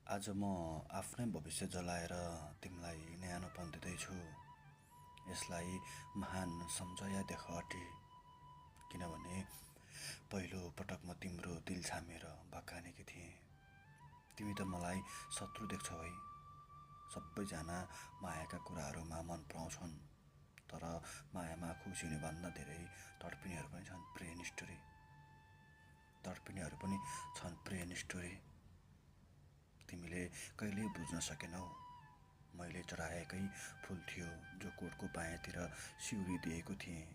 आज म आफ्नै भविष्य जलाएर तिमीलाई न्यानोपन दिँदैछु। यसलाई महान सम्झ या देख अटी। किनभने पहिलो पटक म तिम्रो दिल छामेर भक्कानेकी थिएँ। तिमी त मलाई शत्रु देख्छौ है। सबैजना मायाका कुराहरूमा मन पराउँछन्, तर मायामा खुसी हुनेभन्दा धेरै तडपिनेहरू पनि छन् प्रेय निष्ठुरी। तिमीले कहिल्यै बुझ्न सकेनौ। मैले चढाएकै फुल थियो जो कोटको बायाँतिर सिउरी दिएको थिएँ।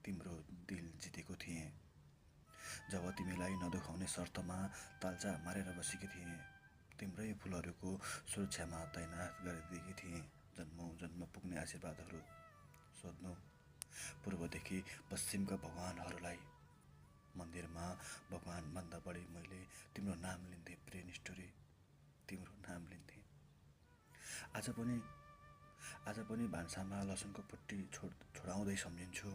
तिम्रो दिल जितेको थिएँ। जब तिमीलाई नदुखाउने शर्तमा तालचा मारेर बसेकी थिएँ, तिम्रै फुलहरूको सुरक्षामा तैनात गरिदिएकी थिएँ। जन्मौँ जन्म पुग्ने आशीर्वादहरू सोध्नु पूर्वदेखि पश्चिमका भगवानहरूलाई। मन्दिरमा भगवानभन्दा बढी मैले तिम्रो नाम लिन्थेँ प्रेय निष्ठुरी, तिम्रो नाम लिन्थेँ। आज पनि भान्सामा लसुनको पुट्टी छोडाउँदै सम्झिन्छु।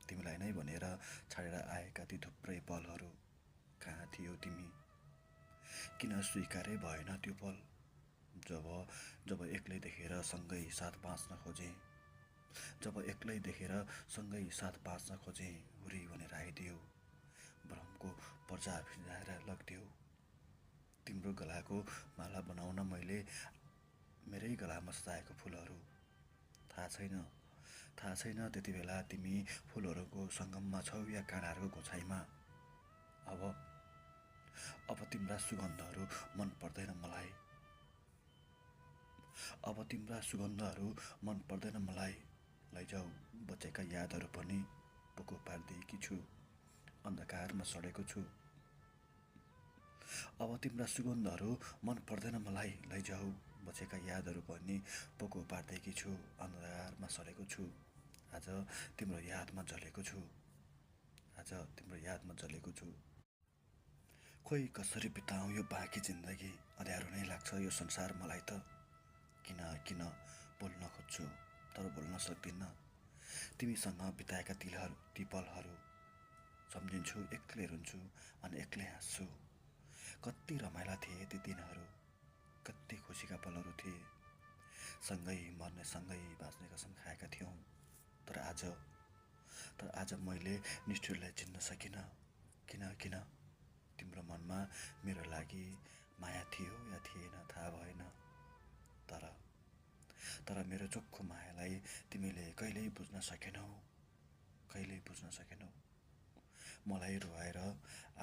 तिमीलाई नै भनेर छाडेर आएका ती थुप्रै पलहरू। कहाँ थियो तिमी? किन स्वीकारै भएन त्यो पल? जब एक्लै देखेर सँगै साथ बाँच्न खोजेँ, हुरी भनेर आइदियो। भ्रमको पर्जा भिजाएर लगिदियो। तिम्रो गलाको माला बनाउन मैले मेरै गलामा सजाएको फुलहरू। थाहा छैन त्यति बेला तिमी फुलहरूको सङ्गममा छौ या काँडाहरूको घोचाइमा। अब तिम्रा सुगन्धहरू मन पर्दैन मलाई। लैजाऊ बचेका यादहरू पनि पोको पारिदिएकी छु। अन्धकारमा सडेको छु। अब तिम्रा सुगन्धहरू मन पर्दैन मलाई। लैजाऊ बचेका यादहरू पनि पोको पारिदिएकी छु। अन्धकारमा सडेको छु। आज तिम्रो यादमा जलेको छु। खोइ कसरी बिताउँ यो बाँकी जिन्दगी। अँध्यारो नै लाग्छ यो संसार मलाई त। किन बोल्न खोज्छु तर बोल्न सक्दिनँ। तिमीसँग बिताएका ती पलहरू सम्झिन्छु, एक्लै रुन्छु अनि एक्लै हाँस्छु। कति रमाइला थिए ती दिनहरू, कति खुसीका पलहरू थिए। सँगै मर्ने सँगै बाँच्ने कसम खाएका थियौँ। तर आज मैले निष्ठुरलाई चिन्न सकिनँ। किन तिम्रो मनमा मेरो लागि माया थियो या थिएन थाहा भएन। तर मेरो चोखो मायालाई तिमीले कहिल्यै बुझ्न सकेनौ। मलाई रुवाएर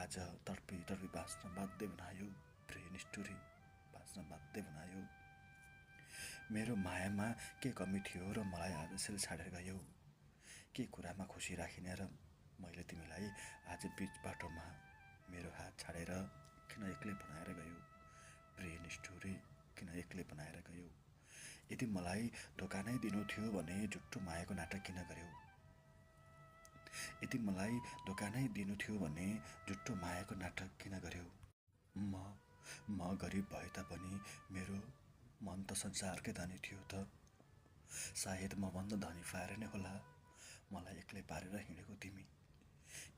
आज तडपी बाँच्न बाध्य बनायो प्रेय निष्ठुरी, बाँच्न बाध्य बनायो। मेरो मायामा के कमी थियो र मलाई आज यसरी छाडेर गयौ? के कुरामा खुसी राखिने र मैले तिमीलाई आज बीच बाटोमा मेरो हात छाडेर किन एक्लै बनाएर गयौ? प्रेय निष्ठुरी, किन एक्लै बनाएर गयौ? यदि मलाई धोका नै दिनु थियो भने झुट्टो मायाको नाटक किन गर्यौ? म गरिब भए तापनि मेरो मन त संसारकै धनी थियो त। सायद म भन्दा धनी पाएर नै होला मलाई एक्लै पारेर हिँडेको तिमी।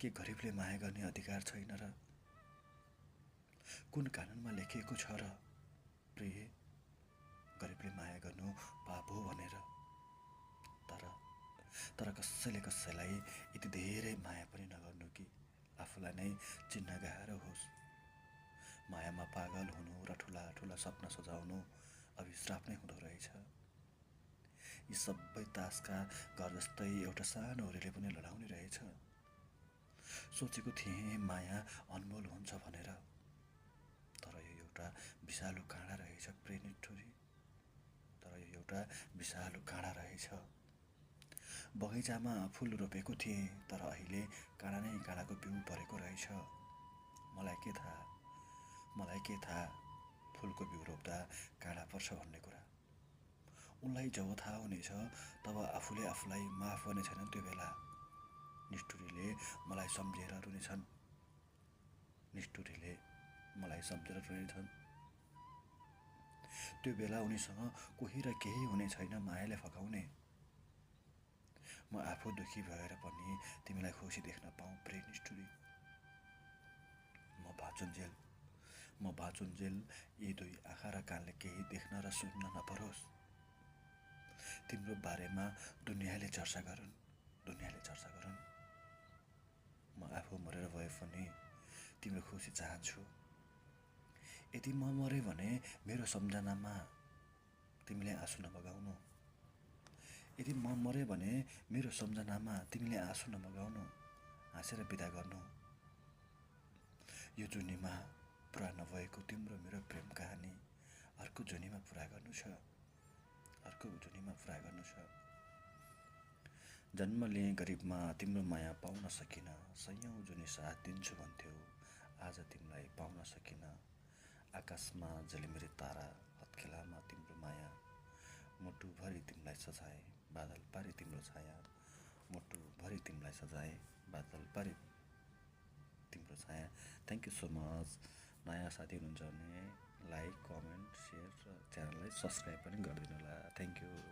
के गरिबले माया गर्ने अधिकार छैन र? कुन कानुनमा लेखिएको छ र प्रिय गरिबले माया गर्नु पाप हो भनेर? तर कसैलाई यति धेरै माया पनि नगर्नु कि आफूलाई नै चिन्न गाह्रो होस्। मायामा पागल हुनु र ठुला सपना सजाउनु अभिश्राप नै हुँदो रहेछ। यी सबै तासका घर जस्तै एउटा सानो हुरीले पनि लडाउने रहेछ। सोचेको थिएँ माया अनमोल हुन्छ भनेर, तर यो एउटा विषालु काँडा रहेछ प्रेय निष्ठुरी, बगैँचामा फुल रोपेको थिएँ तर अहिले काँडा नै काँडाको बिउ परेको रहेछ। मलाई के थाहा फुलको बिउ रोप्दा काँडा पर्छ भन्ने कुरा। उनलाई जब थाहा हुनेछ तब आफूलाई माफ गर्ने छैनन्। त्यो बेला निष्ठुरीले मलाई सम्झेर रुनेछन्। त्यो बेला उनीसँग कोही र केही हुने छैन मायाले फकाउने। म आफू दुखी भएर पनि तिमीलाई खुसी देख्न पाऊँ प्रेय निष्ठुरी। म म भाचुन्जेल यी दुई आँखा र कानले केही देख्न र सुन्न नपरोस्। तिम्रो बारेमा दुनियाँले चर्चा गरून्, दुनियाँले चर्चा गरून्। म आफू मरेर भए पनि तिम्रो खुसी चाहन्छु। यदि म मरे भने मेरो सम्झनामा तिमीले आँसु नबगाउनु। यदि म मरे भने मेरो सम्झनामा तिमीले आँसु नबगाउनु, हाँसेर बिदा गर्नु। यो जुनीमा पुरा नभएको तिम्रो मेरो प्रेम कहानी अर्को जुनीमा पुरा गर्नु छ, अर्को जुनीमा पुरा गर्नु छ। जन्म लिएँ गरिबमा तिम्रो माया पाउन सकिन, सयौं जुनी साथ दिन्छु भन्थ्यौ, आज तिमीलाई पाउन सकिन। आकाशमा झिलिमिली तारा, हत्केलामा तिम्रो माया, मुटुभरि तिमीलाई सजाए, बादल पारी तिम्रो छाया, मुटुभरि तिमीलाई सजाए, बादल पारी तिम्रो छाया। Thank you so much. नयाँ साथी हुनुहुन्छ भने लाइक, कमेन्ट, सेयर र च्यानललाई सब्सक्राइब पनि गरिदिनु होला। Thank you.